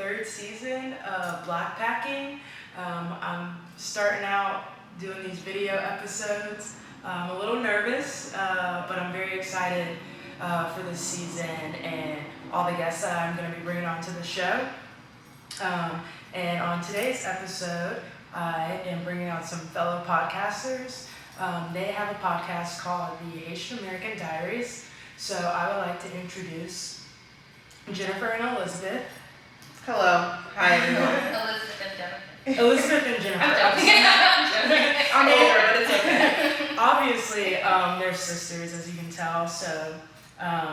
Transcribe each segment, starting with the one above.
third season of Blackpacking. I'm starting out doing these video episodes. I'm a little nervous, but I'm very excited for this season and all the guests that I'm going to be bringing onto the show. And on today's episode, I am bringing on some fellow podcasters. They have a podcast called the Haitian American Diaries. So I would like to introduce Jennifer and Elizabeth. Hello. Hi, everyone. Elizabeth and Jennifer. Elizabeth and Jennifer. I'm joking. I'm older, but it's okay. Obviously, they're sisters, as you can tell. So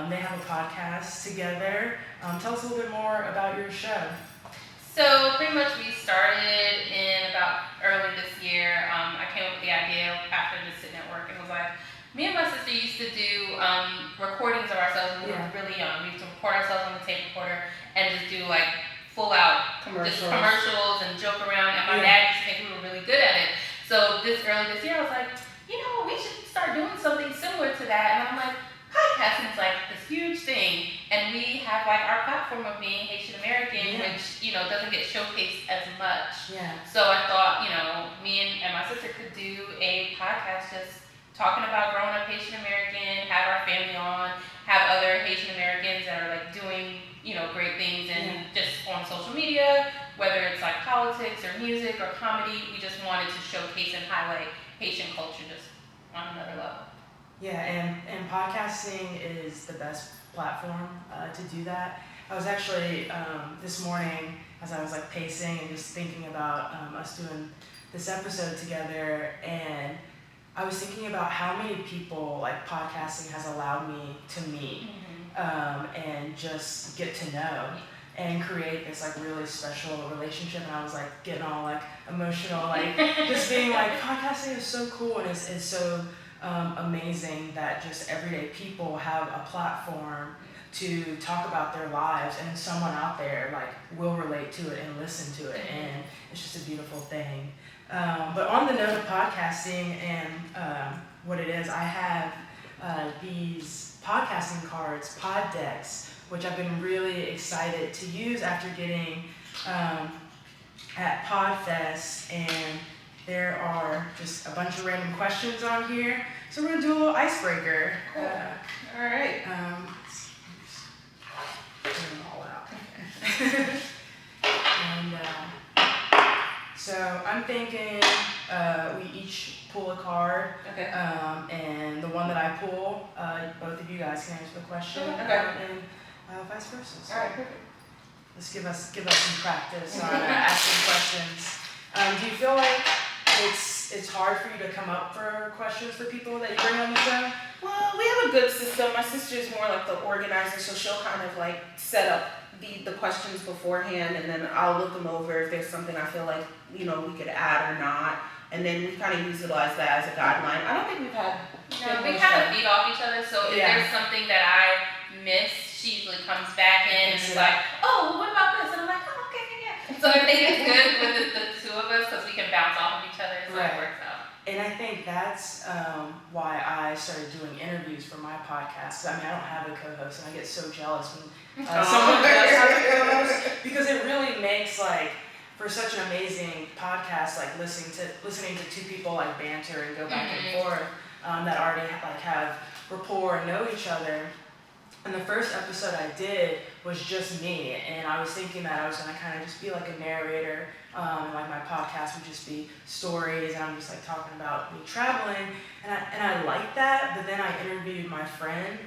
they have a podcast together. Tell us a little bit more about your show. So pretty much we started in about early this year. I came up with the idea after just sitting at work and was like, me and my sister used to do recordings of ourselves when we were really young. We used to record ourselves on the tape recorder and just do like full out commercials and joke around. And my dad used to think we were really good at it. So early this year I was like, you know, we should start doing something similar to that. And I'm like, podcasting is like this huge thing, and we have like our platform of being Haitian American, which doesn't get showcased as much. Yeah. So I thought, me and my sister could do a podcast just talking about growing up Haitian American, have our family on, have other Haitian Americans that are like doing great things and just on social media, whether it's like politics or music or comedy. We just wanted to showcase and highlight Haitian culture just on another level. Yeah, and podcasting is the best platform to do that. I was actually, this morning, as I was like pacing and just thinking about us doing this episode together, and I was thinking about how many people like podcasting has allowed me to meet and just get to know and create this like really special relationship. And I was like getting all like emotional, like just being like, podcasting is so cool, and it's so amazing that just everyday people have a platform to talk about their lives, and someone out there like will relate to it and listen to it, and it's just a beautiful thing. But on the note of podcasting and what it is, I have these podcasting cards, pod decks, which I've been really excited to use after getting at Podfest, and there are just a bunch of random questions on here. So we're gonna do a little icebreaker. Cool. All right. Let's get them all out. And so I'm thinking we each pull a card. Okay. And the one that I pull, both of you guys can answer the question. Okay. And vice versa. So All right. Perfect. let's give us some practice on asking questions. Do you feel like it's hard for you to come up for questions for people that you bring on the show? Well, we have a good system. My sister is more like the organizer, so she'll kind of like set up the questions beforehand, and then I'll look them over if there's something I feel like we could add or not, and then we kind of utilize that as a guideline. I don't think we've had. We kind of feed off each other, so if there's something that I miss, she usually comes back in and she's like, oh, well, what about this? And I'm like, oh, okay, yeah. So I think it's good with the two of us because we can bounce off of each other, so it works out. And I think that's why I started doing interviews for my podcast. I mean, I don't have a co-host, and I get so jealous when someone does have a co-host, because it really makes like for such an amazing podcast, like listening to two people like banter and go back and forth that already like have rapport and know each other. And the first episode I did was just me, and I was thinking that I was gonna kind of just be like a narrator, and like my podcast would just be stories, and I'm just like talking about me traveling, and I liked that. But then I interviewed my friend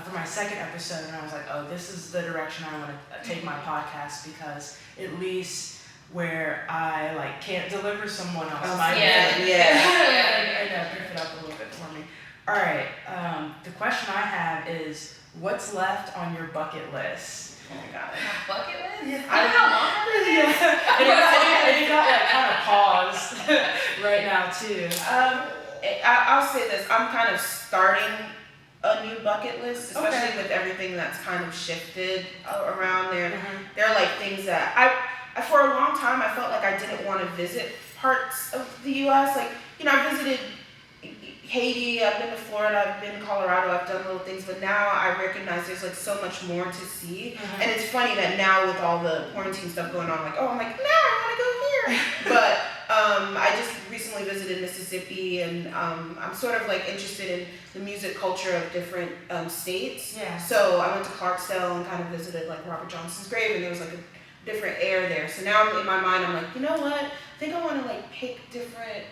for my second episode, and I was like, oh, this is the direction I want to take my podcast, because at least where I like can't deliver someone else my I know, pick it up a little bit for me. All right, the question I have is, what's left on your bucket list? Oh my God. My bucket list? Yeah. I don't know how long it is. And you got like kind of paused right now too. I'll say this. I'm kind of starting a new bucket list, especially with everything that's kind of shifted around there. There are like things that I for a long time I felt like I didn't want to visit parts of the U.S. Like I visited Haiti, I've been to Florida, I've been to Colorado, I've done little things, but now I recognize there's like so much more to see. And it's funny that now with all the quarantine stuff going on, like, I'm like, now I want to go here. But I just recently visited Mississippi, and I'm sort of like interested in the music culture of different states. Yeah. So I went to Clarksdale and kind of visited like Robert Johnson's grave, and there was like a different air there. So now in my mind, I'm like, you know what? I think I want to like pick different,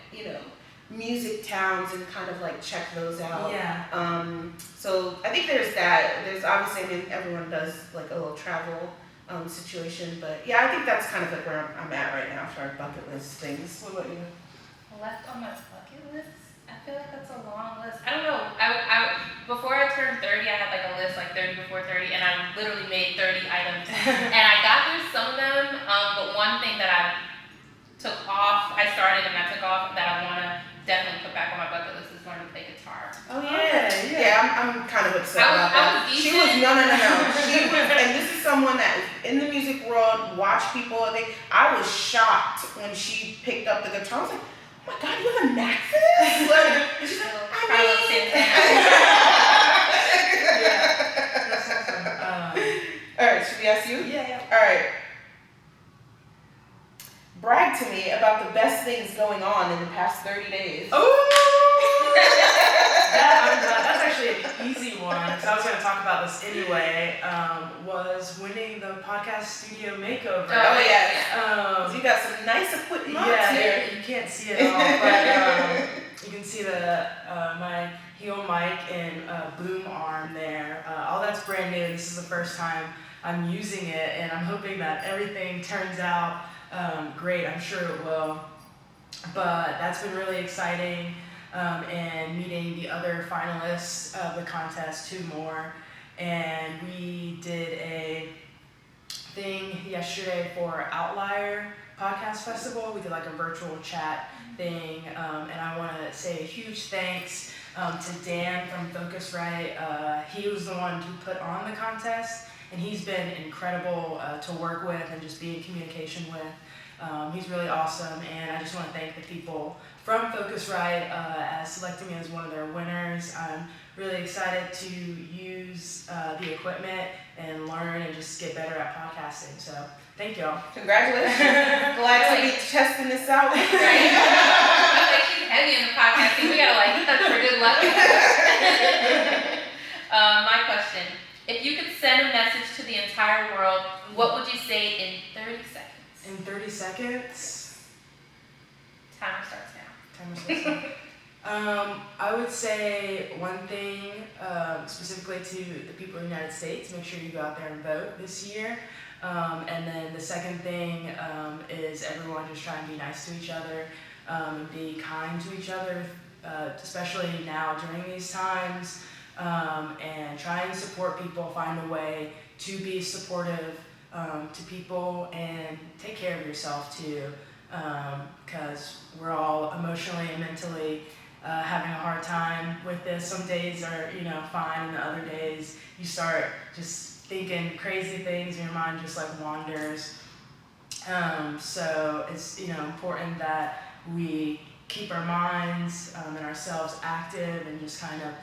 music towns and kind of like check those out. Yeah. So I think there's that. There's obviously, everyone does like a little travel situation, but yeah, I think that's kind of like where I'm at right now for our bucket list things. What about you? Left on my bucket list? I feel like that's a long list. I don't know. I before I turned 30, I had like a list like 30 before 30, and I literally made 30 items. And I got through some of them, but one thing that I took off, I started and I took off that I want to definitely put back on my bucket list is learn to play guitar. Oh yeah, I'm kind of upset about that. She was no. She was, and this is someone that is in the music world, watch people. I was shocked when she picked up the guitar. I was like, oh my God, you have a knack for this? Like, and she's like, That's awesome. All right, should we ask you? Yeah. All right. Brag to me about the best things going on in the past 30 days. Oh! That's actually an easy one, because I was going to talk about this anyway, was winning the podcast studio makeover. Oh, yeah. So you got some nice equipment here. You can't see it all, but you can see my heel mic and boom arm there. All that's brand new. This is the first time I'm using it, and I'm hoping that everything turns out great. I'm sure it will. But that's been really exciting, and meeting the other finalists of the contest, 2 more. And we did a thing yesterday for Outlier Podcast Festival. We did like a virtual chat thing, and I want to say a huge thanks to Dan from Focusrite. He was the one who put on the contest, and he's been incredible to work with and just be in communication with. He's really awesome, and I just want to thank the people from Focusrite as selecting me as one of their winners. I'm really excited to use the equipment and learn and just get better at podcasting. So thank y'all. Congratulations. Glad to be testing this out. Right? I think she's heavy in the podcasting. We gotta like that's for good luck. My question: if you could send a message to the entire world, what would you say in 30 seconds? In 30 seconds? Timer starts now. I would say one thing specifically to the people of the United States: make sure you go out there and vote this year. And then the second thing is everyone just try and be nice to each other, and be kind to each other, especially now during these times, and try and support people, find a way to be supportive to people, and take care of yourself too, because we're all emotionally and mentally having a hard time with this. Some days are fine, and the other days you start just thinking crazy things, and your mind just like wanders. So it's important that we keep our minds and ourselves active, and just kind of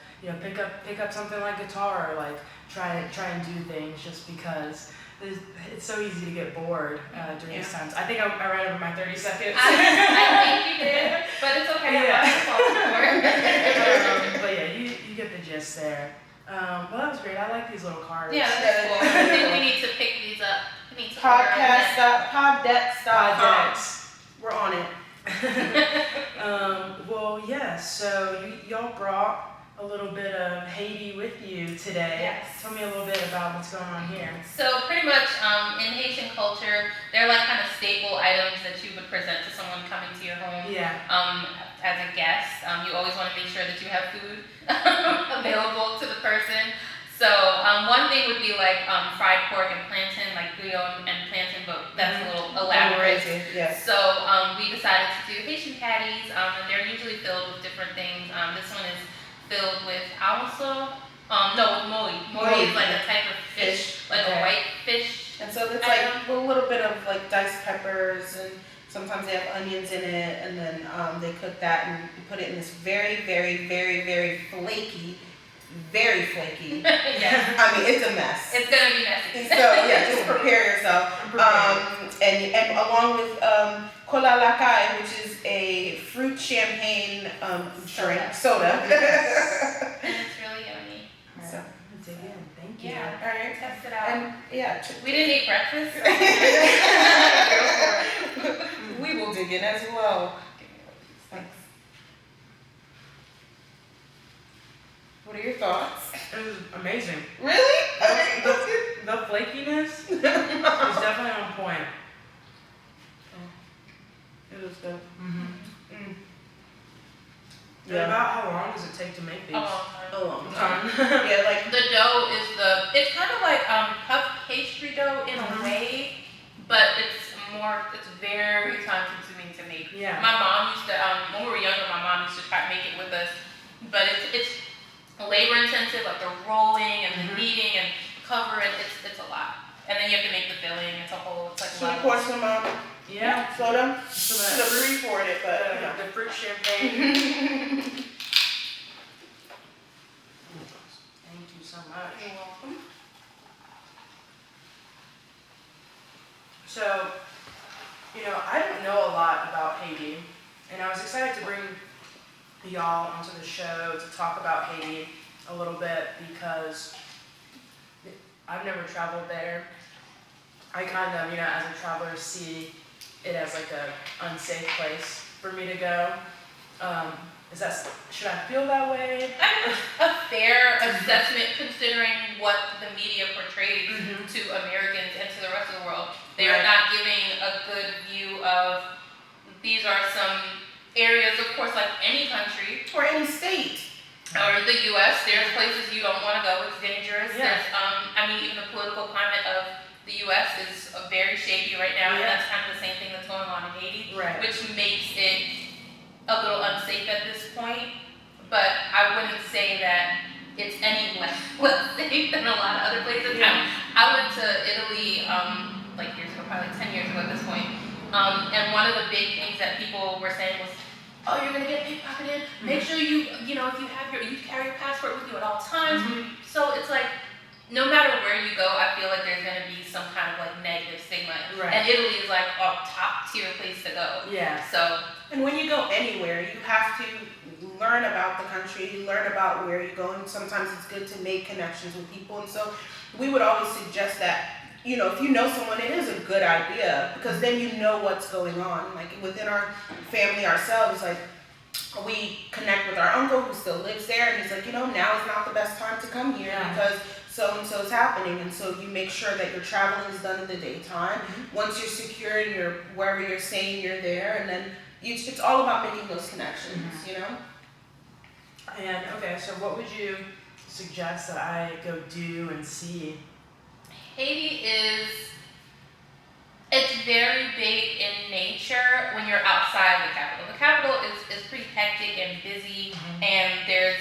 pick up something like guitar, or like try and do things, just because it's so easy to get bored during these times. I think I ran over my 30 seconds. I think you did, but it's okay. But yeah, you get the gist there. Well, that was great. I like these little cards. Yeah, that's cool. I think we need to pick these up. We need to Poddex. We're on it. Well, yeah, so y'all brought a little bit of Haiti with you today. Yes. Tell me a little bit about what's going on here. So pretty much in Haitian culture, they're like kind of staple items that you would present to someone coming to your home. Yeah. As a guest, you always want to make sure that you have food available to the person. So one thing would be like fried pork and plantain, like bouillon and plantain, but that's a little elaborate. Yes. So we decided to do Haitian patties, and they're usually filled with different things. This one is filled with with moi. Moi is like a type of fish, like a white fish. And so it's like a little bit of like diced peppers and Sometimes they have onions in it, and then they cook that and put it in this very, very, very, very flaky. Yes. I mean, it's a mess. It's gonna be messy. So yeah, just prepare yourself. And along with cola lacai, which is a fruit champagne drink soda. And it's really yummy. So Dig in. Thank you. Yeah. all right. Test it out. And yeah, We didn't eat breakfast. So we will dig in as well. Thanks. What are your thoughts? It was amazing. Really? The flakiness is definitely on point. It was good. And Yeah. about how long does it take to make these? A long time. Yeah, like The dough is it's kind of like puff pastry dough in a way, but it's very time consuming to make. Yeah. My mom used to, when we were younger, my mom used to try to make it with us, but it's labor intensive, like the rolling and the kneading and covering, it's a lot. And then you have to make the filling, it's a whole, it's like should we pour some Yeah. soda? So Should have re-poured it, but you know. the fruit champagne. Thank you so much. You're welcome. So, I don't know a lot about Haiti, and I was excited to bring y'all onto the show to talk about Haiti a little bit because I've never traveled there. I kind of, as a traveler, see it as like a unsafe place for me to go. Should I feel that way? I think it's a fair assessment considering what the media portrays to Americans and to the rest of the world. They are not giving a good view of, these are some areas, of course, like any country. Or any state. Or the U.S., there's places you don't want to go, it's dangerous. Yeah. There's, even the political climate of the U.S. is very shaky right now, and that's kind of the same thing that's going on in Haiti, which makes it a little unsafe at this point. But I wouldn't say that it's any less safe than a lot of other places. Yeah. I went to Italy like years ago, probably like 10 years ago at this point. And one of the big things that people were saying was, oh, you're gonna get pickpocketed. Make sure you if you carry your passport with you at all times. So it's like, no matter where you go, I feel like there's gonna be some kind of like negative stigma. And Italy is like a top tier place to go. Yeah. So. And when you go anywhere, you have to learn about the country, learn about where you're going. Sometimes it's good to make connections with people. And so we would always suggest that, if you know someone, it is a good idea because then you know what's going on. Like within our family ourselves, like we connect with our uncle who still lives there and he's like, now is not the best time to come here because so-and-so is happening. And so you make sure that your traveling is done in the daytime. Once you're secured and you're wherever you're staying, you're there. And then it's all about making those connections, And okay, so what would you suggest that I go do and see? Haiti it's very big in nature when you're outside the capital. The capital is pretty hectic and busy, and there's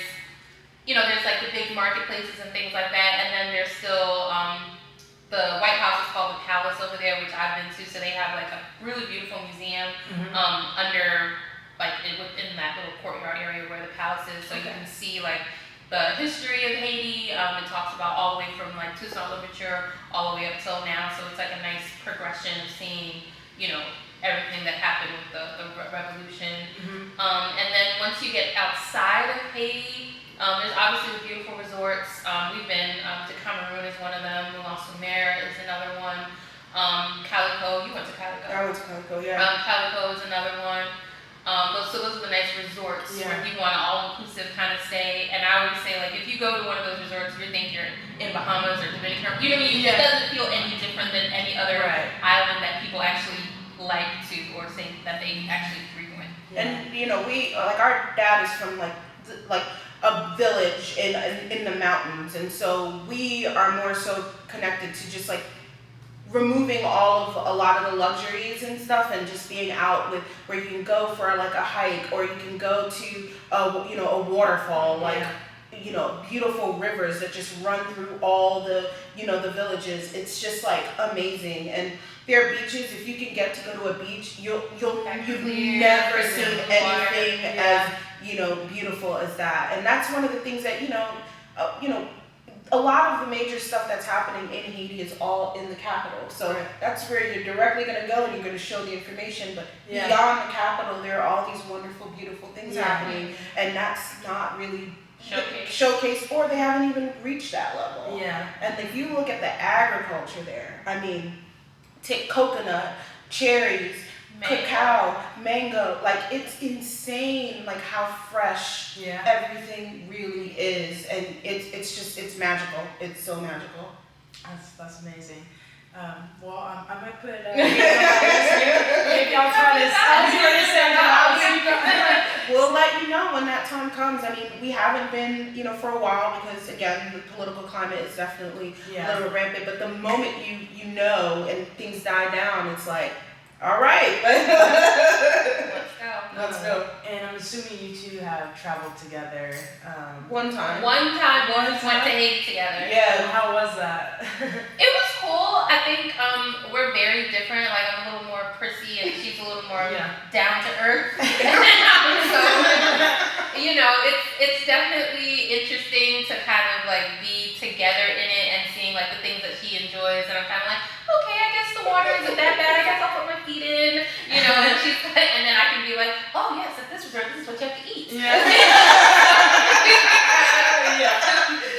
like the big marketplaces and things like that, and then there's still the White House is called the Palace over there, which I've been to. So they have like a really beautiful museum under within that little courtyard area where the palace is. So you can see like the history of Haiti. It talks about all the way from like Toussaint Louverture all the way up till now. So it's like a nice progression of seeing everything that happened with the revolution. And then once you get outside of Haiti, there's obviously the beautiful resorts. We've been to Cameroon is one of them. Moulin-sur-Mer is another one. Calico, you went to Calico. I went to Calico, yeah. Calico is another one. Those are the nice resorts where you want an all-inclusive kind of stay. And I always say, like, if you go to one of those resorts, you think you're in Bahamas or Dominican. You know what I mean? It doesn't feel any different than any other island that people actually like to or think that they actually frequent. And we our dad is from like a village in the mountains, and so we are more so connected to just like removing a lot of the luxuries and stuff and just being out with where you can go for like a hike or you can go to a waterfall, like beautiful rivers that just run through all the the villages. It's just like amazing. And there are beaches, if you can get to go to a beach, you've Clear, never crystal seen blue water. anything as, beautiful as that. And that's one of the things that, a lot of the major stuff that's happening in Haiti is all in the capital. So that's where you're directly going to go and you're going to show the information. But beyond the capital, there are all these wonderful, beautiful things happening. And that's not really showcased, or they haven't even reached that level. Yeah. And if you look at the agriculture there, I mean, take coconut, cherries, cacao, mango, like it's insane, like how fresh everything really is, and it's magical. It's so magical. That's amazing. Well, I might put if y'all try this. We'll let you know when that time comes. I mean, we haven't been, for a while because again, the political climate is definitely a little rampant. But the moment you know and things die down, it's like, all right, let's go. And I'm assuming you two have traveled together. One time. We went to Haiti together. Yeah. How was that? It was cool. I think we're very different. Like I'm a little more prissy and she's a little more down to earth. So, it's definitely interesting to kind of like be together in it and seeing like the things that she enjoys, and I'm kind of like, okay, I guess the water isn't that bad. I guess I'll put my feet in, and she's like, and then I can be like, oh yes, at this resort, this is what you have to eat.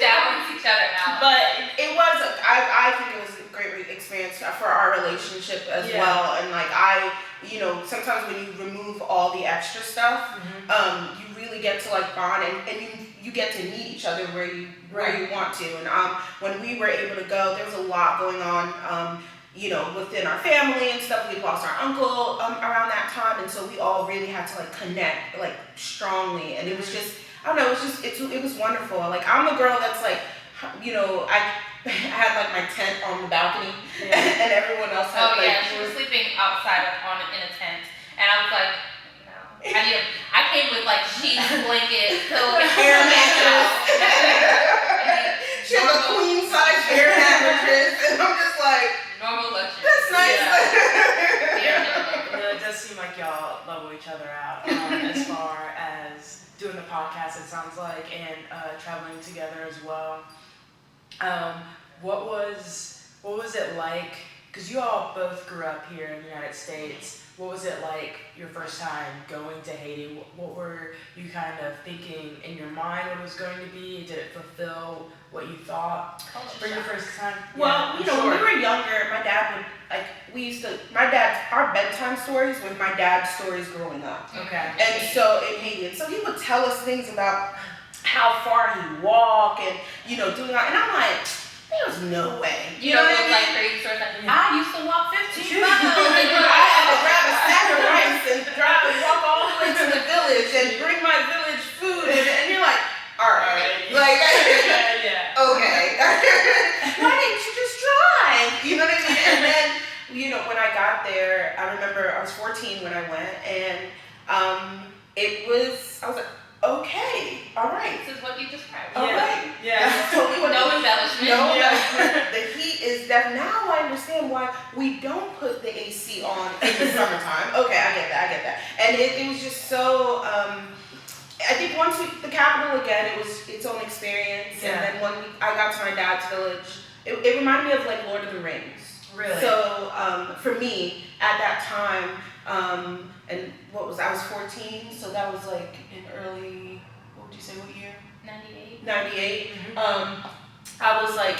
Balance each other out. But it was, I think it was a great experience for our relationship as well. And like sometimes when you remove all the extra stuff, you really get to like bond and you get to meet each other where you want to. And when we were able to go, there was a lot going on. Within our family and stuff. We lost our uncle around that time, and so we all really had to like connect like strongly. And it was just, I don't know, it was wonderful. Like I'm the girl that's like, I had like my tent on the balcony, and everyone else had she was sleeping outside in a tent, and I was like, no. I came with like sheets, blanket, pillow, air mattress. She had a queen size air mattress, and I'm just like, normal luxury. That's nice. It does seem like y'all level each other out as far as doing the podcast, it sounds like, and traveling together as well. What was it like? Because you all both grew up here in the United States. What was it like your first time going to Haiti? What were you kind of thinking in your mind what it was going to be? Did it fulfill what you thought for your first time? Well, when we were younger, my dad would, our bedtime stories were my dad's stories growing up. Okay. And so in Haiti, and so he would tell us things about how far he walked and, doing that. And I'm like, there's no way. You know what I mean? Like crazy stories like, I used to walk 15 miles. I had to grab a sack of rice and walk all the way to the village and bring my village food. And you're like, all right. Like, okay. Why didn't you just drive? You know what I mean? And then, when I got there, I remember I was 14 when I went, and I was like, okay, all right. This is what you described. All right. Yeah. This is totally what No embellishment. No embellishment. The heat is definitely, now I understand why we don't put the AC on in the summertime. Okay, I get that. And it was just so, I think once the capital again, it was its own experience. And then when I got to my dad's village, it reminded me of like Lord of the Rings. Really? So for me, at that time, and I was 14, so that was like in early, what would you say, what year? 98. I was like,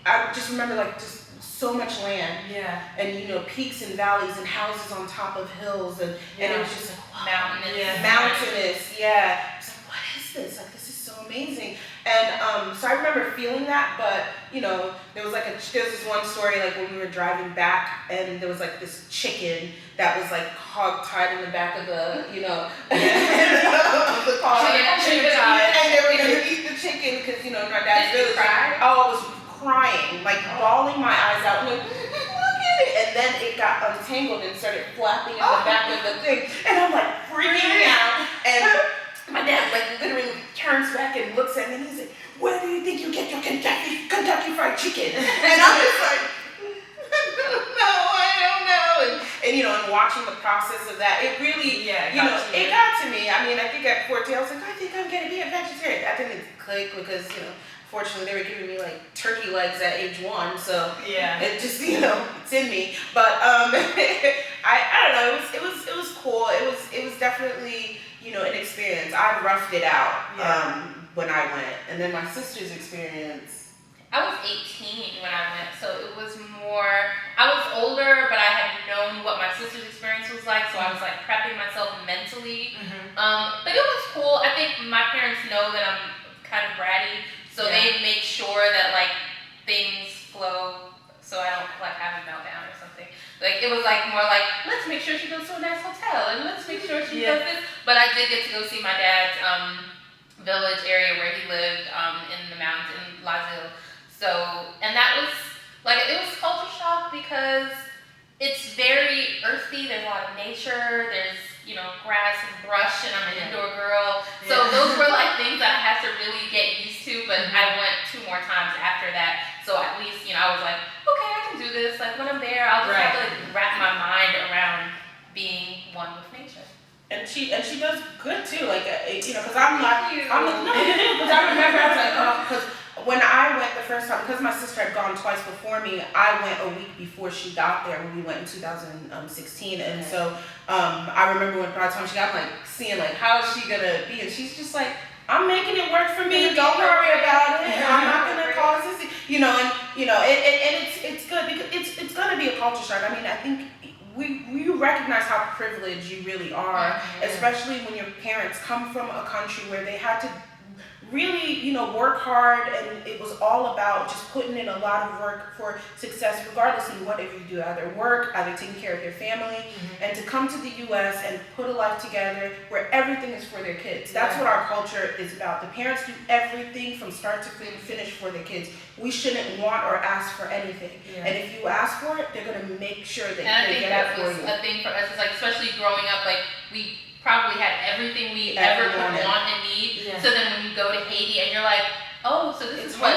I just remember like just so much land. Yeah. And peaks and valleys and houses on top of hills, and it was just like, wow. Mountainous. Yeah. I was like, what is this? Like, this is so amazing. And so I remember feeling that, but there was there's this one story like when we were driving back, and there was like this chicken that was like hog tied in the back of the of the car, and they were gonna eat the chicken because my dad's village. I was crying, like bawling my eyes out, like look at it, and then it got untangled and started flapping in the back of the thing, and I'm like freaking out, and my dad like literally turns back and looks at me and he's like, where do you think you get your Kentucky Fried Chicken? And I'm just like, watching the process of that, it really, it got to me. I mean, I think at 14, I was like, I think I'm gonna be a vegetarian. That didn't click because, fortunately they were giving me like turkey legs at age 1, so it just, it's in me. But I don't know, it was cool. It was definitely, an experience. I roughed it out when I went, and then my sister's experience. I was 18 when I went, so it was more, I was older, but I had known what my sister's experience was like, so I was like prepping myself mentally. But it was cool. I think my parents know that I'm kind of bratty, so they make sure that like things flow so I don't like have a meltdown or something. Like it was like more like, let's make sure she goes to a nice hotel and let's make sure she does this. But I did get to go see my dad's village area where he lived in the mountains in Lazille. So, and that was, like, it was culture shock because it's very earthy, there's a lot of nature, there's, grass and brush, and I'm an indoor girl. So those were like things that I had to really get used to, but I went 2 more times after that. So at least, I was like, okay, I can do this. Like when I'm there, I'll just have to like wrap my mind around being one with nature. And she does good too, like, because I'm like, no, because I remember I was like, because when I went the first time, because my sister had gone twice before me, I went a week before she got there when we went in 2016. And so I remember by the time she got, I'm like, seeing like, how is she gonna be? And she's just like, I'm making it work for me. Don't worry about it. I'm not gonna cause this, and it's good because it's gonna be a culture shock. I mean, I think we recognize how privileged you really are, especially when your parents come from a country where they had to really, work hard, and it was all about just putting in a lot of work for success, regardless of whatever you do, either work, either taking care of your family, and to come to the U.S. and put a life together where everything is for their kids. That's what our culture is about. The parents do everything from start to finish for their kids. We shouldn't want or ask for anything. And if you ask for it, they're going to make sure that they get it for you. And I think that was a thing for us, is like, especially growing up, like, we probably had everything we ever could want and need. So then when you go to Haiti and you're like, oh, so this is what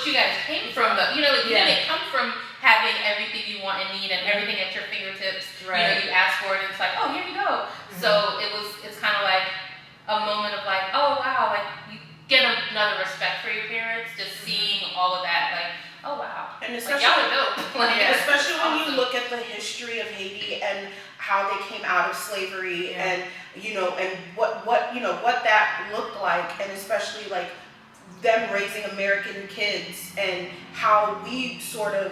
you guys came from. But you didn't come from having everything you want and need and everything at your fingertips. You ask for it and it's like, oh, here you go. So it's kind of like a moment of like, oh wow, like you get another respect for your parents, just seeing all of that, like, oh wow, and especially, like, y'all are dope. Like, especially when you look at the history of Haiti and how they came out of slavery, and and what that looked like, and especially like them raising American kids and how we sort of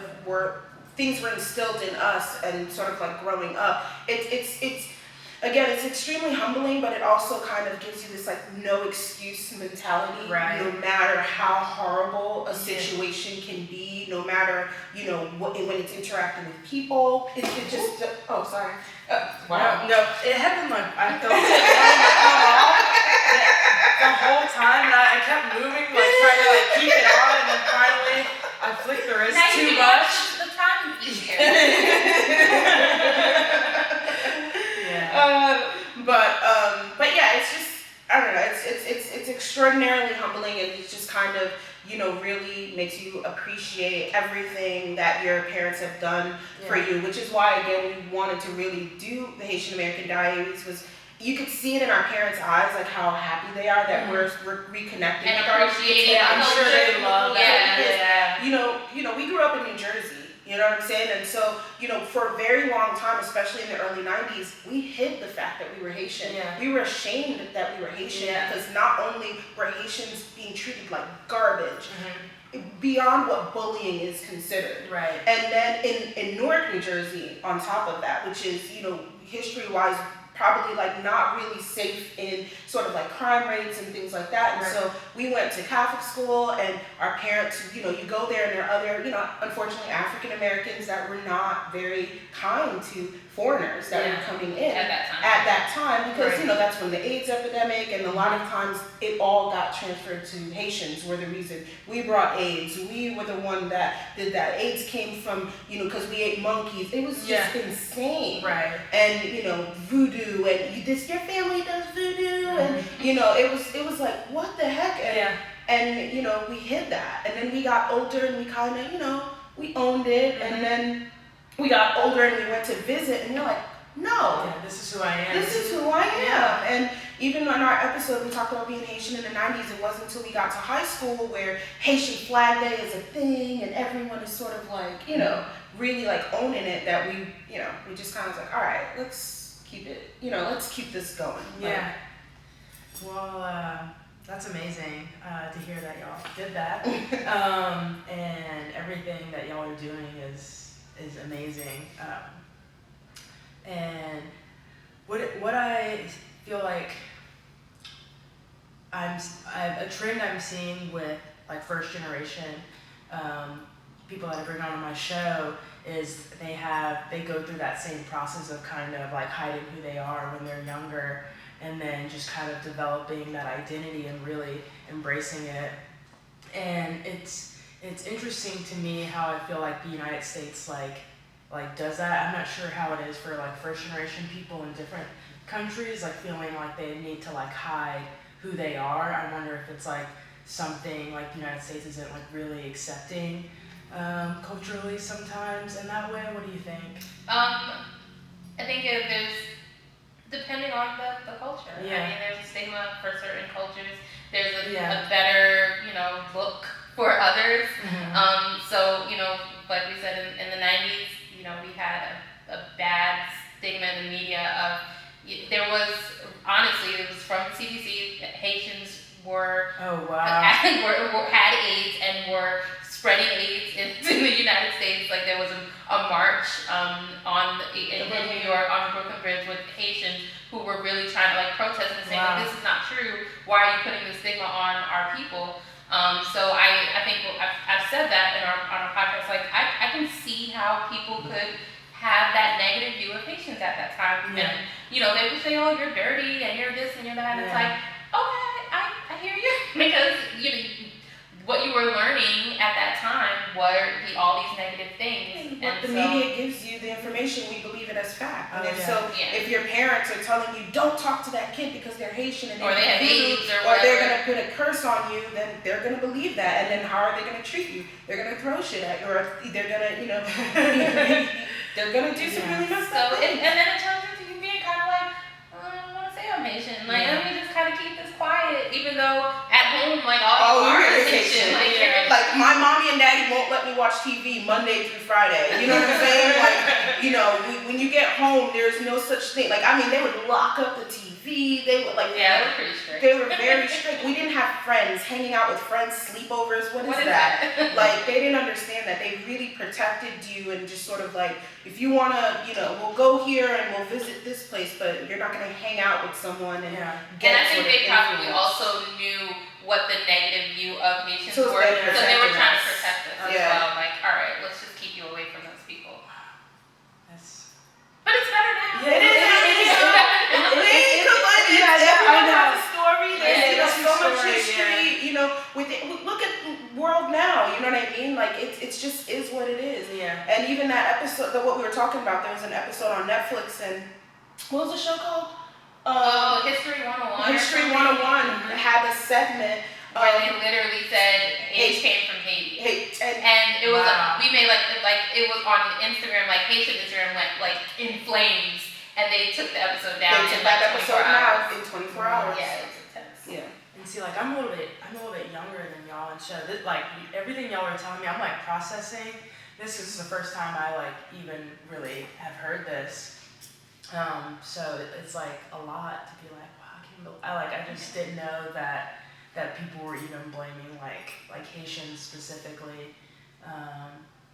things were instilled in us and sort of like growing up. It's extremely humbling, but it also kind of gives you this like no excuse mentality. No matter how horrible a situation can be, no matter when it's interacting with people, it just. Oh, sorry. Wow. No, it happened like I thought it wanted to come off the whole time, and I kept moving, like trying to like keep it on, and then finally I flicked the wrist too much. The time easier. But yeah, it's just, I don't know, it's extraordinarily humbling, and it's just kind of, really makes you appreciate everything that your parents have done for you, which is why, again, we wanted to really do the Haitian American Diaries. Was you could see it in our parents' eyes, like how happy they are that we're reconnecting and with our appreciating. I'm sure they love that. We grew up in New Jersey. You know what I'm saying? And so, for a very long time, especially in the early 90s, we hid the fact that we were Haitian. We were ashamed that we were Haitian because not only were Haitians being treated like garbage, beyond what bullying is considered. And then in Newark, New Jersey, on top of that, which is, history-wise, probably like not really safe in sort of like crime rates and things like that. And so we went to Catholic school, and our parents, you go there and there are other, unfortunately African Americans that were not very kind to foreigners that were coming in at that time because, that's when the AIDS epidemic, and a lot of times it all got transferred to Haitians were the reason. We brought AIDS. We were the one that did that. AIDS came from, because we ate monkeys. It was just insane. And, voodoo, and your family does voodoo, and, it was like, what the heck? And we hid that. And then we got older, and we kind of, we owned it, and then we got older and we went to visit, and you're like, No. Yeah, this is who I am. This is who I am. And even on our episode, we talked about being Haitian in the 90s. It wasn't until we got to high school where Haitian Flag Day is a thing and everyone is sort of like, you know, really like owning it, that we, you know, we just kind of like, all right, let's keep it, you know, let's keep this going. Yeah. Well, that's amazing to hear that y'all did that. And everything that y'all are doing is amazing. And what I feel like a trend I'm seeing with like first generation people that I bring on my show is they go through that same process of kind of like hiding who they are when they're younger, and then just kind of developing that identity and really embracing it. And it's interesting to me how I feel like the United States like does that. I'm not sure how it is for like first generation people in different countries, like feeling like they need to like hide who they are. I wonder if it's like something like the United States isn't like really accepting culturally sometimes in that way. What do you think? I think there's, depending on the culture. Yeah. I mean, there's a stigma for certain cultures. There's a Yeah. better, you know, look for others. Mm-hmm. So, you know, like we said in the 90s, you know, we had a bad stigma in the media of, there was, honestly, it was from the CDC that Haitians were, Oh wow. had AIDS and were spreading AIDS into the United States. Like there was a march in New York on the Brooklyn Bridge with Haitians who were really trying to like protest and saying, Wow. like, this is not true. Why are you putting the stigma on our people? So I think I've said that on our podcast. Like I can see how people could have that negative view of Haitians at that time. Yeah. And you know, they would say, oh, you're dirty and you're this and you're that. And it's like, okay, I hear you, because you know what you were learning at that time were all these negative things. What the media gives you, the information, we believe it as fact. And if your parents are telling you don't talk to that kid because they're Haitian and or they have AIDS or they're gonna put a curse on you, then they're gonna believe that. And then how are they gonna treat you? They're gonna throw shit at you, or they're gonna, you know, they're gonna do some really messed up things. And then it turns into you being kind of like, I don't want to say I'm Haitian. Like, let me just kind of keep this quiet, even though at home, like, all you are is Haitian. Like, my mommy and daddy won't let me watch TV Monday through Friday. You know what I'm saying? Like, you know, when you get home, there's no such thing. Like, I mean, they would lock up the TV. They would, like, yeah, they were pretty strict. They were very strict. We didn't have friends, hanging out with friends, sleepovers. What is that? Like, they didn't understand that. They really protected you and just sort of like, if you want to, you know, we'll go here and we'll visit this place, but you're not going to hang out with someone and get. And I think they probably influence. also knew what the negative view of Haitians So were, so they were trying to us. protect us as well. Like, all right, let's just keep you away from those people. But it's better now. Yeah, it is. Everyone has a story. There's so much history. You know, look at the world now. You know what I mean? Like it's just is what it is. Yeah. And even that episode, what we were talking about, there was an episode on Netflix, and what was the show called? History 101. History 101 had a segment where they literally said Haiti came from Haiti. And it was we made like it was on Instagram, like Haitian Instagram went like in flames, and they took the episode down. They took that episode out in 24 hours. Yeah, it was intense. Yeah. And see, like I'm a little bit younger than y'all, and so like everything y'all are telling me, I'm like processing. This is the first time I like even really have heard this. So it's like a lot to be like, wow, I just didn't know that people were even blaming like Haitians specifically.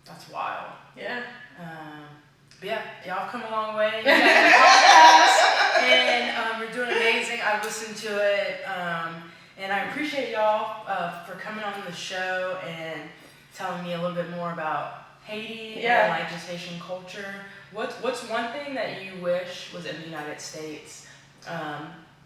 That's wild. Yeah. But yeah, y'all come a long way. You guys are podcast, and you're doing amazing. I've listened to it, and I appreciate y'all for coming on the show and telling me a little bit more about Haiti and like just Haitian culture. What's one thing that you wish was in the United States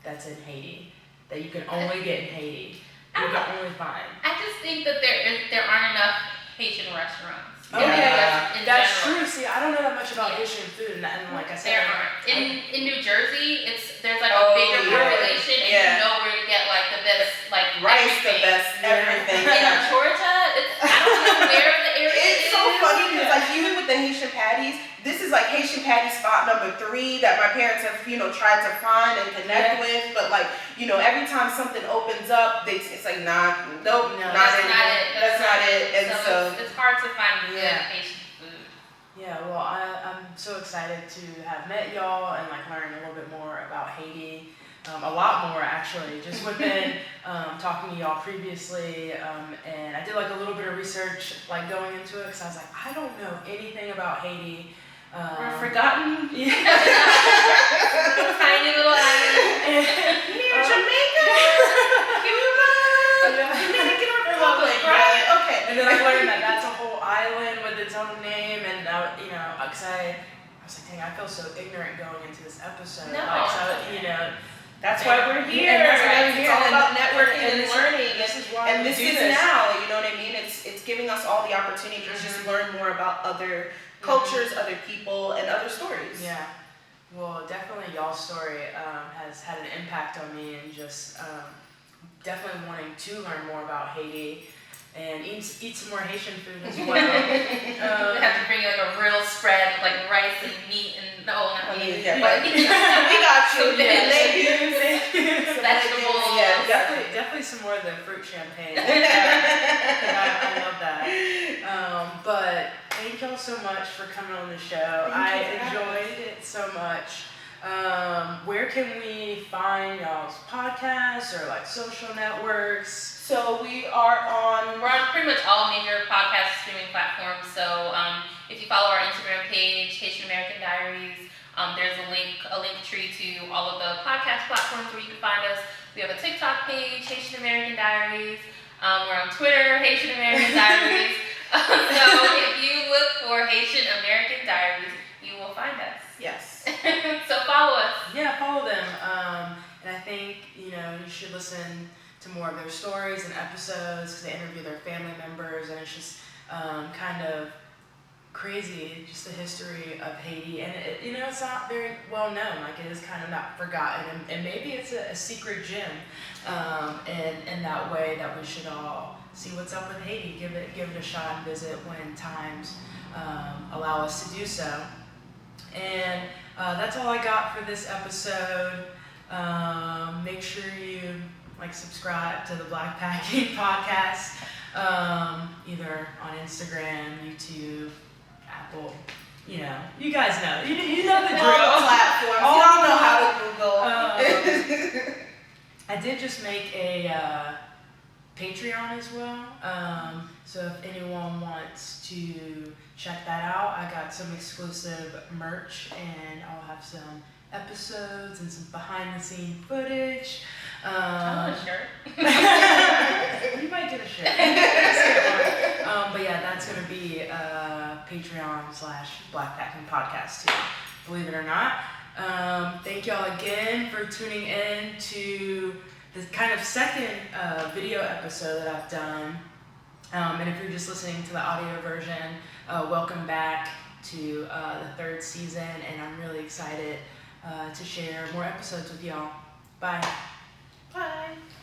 that's in Haiti that you can only get in Haiti? You can only find. I just think that there aren't enough Haitian restaurants. Okay, that's true. See, I don't know that much about Haitian food, and like I said, there aren't. In New Jersey, there's like a bigger population, and you know where to get like the best, like rice, everything. the best everything. In Georgia, I don't know where the area is. It's so funny because like even with the Haitian patties, this is like Haitian patty spot number 3 that my parents have, tried to find and connect with. But like, every time something opens up, it's like, nah, nope, No, not that's it. not it. That's not it. And so it's hard to find good Yeah. Haitian food. Yeah, well, I'm so excited to have met y'all and like learn a little bit more about Haiti. A lot more actually, just within talking to y'all previously, and I did like a little bit of research like going into it because I was like, I don't know anything about Haiti. we're forgotten. Yeah. Tiny little island. Near Jamaica, Cuba, Dominican Republic, right? Okay. And then I learned that that's a whole island with its own name, and because I was like, dang, I feel so ignorant going into this episode. No. Like, so That's why we're here. And that's why we're It's here. all about And- networking and and this- learning. this is why and we this do is this. now, you know what I mean? It's giving us all the opportunity to just learn more about other cultures, other people, and other stories. Yeah. Well, definitely y'all's story has had an impact on me, and just definitely wanting to learn more about Haiti and eat some more Haitian food as well. We have to bring like a real spread with like rice and meat and not meat, Yeah, but we got you. Some legumes, Some vegetables. Yeah, we got you. Definitely some more of the fruit champagne. 'Cause I love that. But thank y'all so much for coming on the show. I enjoyed it so much. Where can we find y'all's podcasts or like social networks? So we are on. We're on pretty much all major podcast streaming platforms. So if you follow our Instagram page, Haitian American Diaries, there's a link tree to all of the podcast platforms where you can find us. We have a TikTok page, Haitian American Diaries. We're on Twitter, Haitian American Diaries. So if you look for Haitian American Diaries, you will find us. Yes. So follow us. Yeah, follow them. And I think, you should listen to more of their stories and episodes because they interview their family members, and it's just kind of crazy, just the history of Haiti. And it's not very well known. Like, it is kind of not forgotten, and maybe it's a secret gem. And that way that we should all see what's up with Haiti, give it a shot and visit when times allow us to do so. And that's all I got for this episode. Make sure you subscribe to the Blackpacking podcast, either on Instagram, YouTube, Apple. You guys know. You know the drill. All the platforms. All Y'all know the- how to Google. I did just make a Patreon as well. So if anyone wants to check that out, I got some exclusive merch, and I'll have some episodes and some behind the scene footage. I want a shirt. You might get a shirt. But yeah, that's gonna be Patreon/Blackpacking podcast too, believe it or not. Thank y'all again for tuning in to the kind of second video episode that I've done. And if you're just listening to the audio version, welcome back to the 3rd season, and I'm really excited to share more episodes with y'all. Bye. Bye.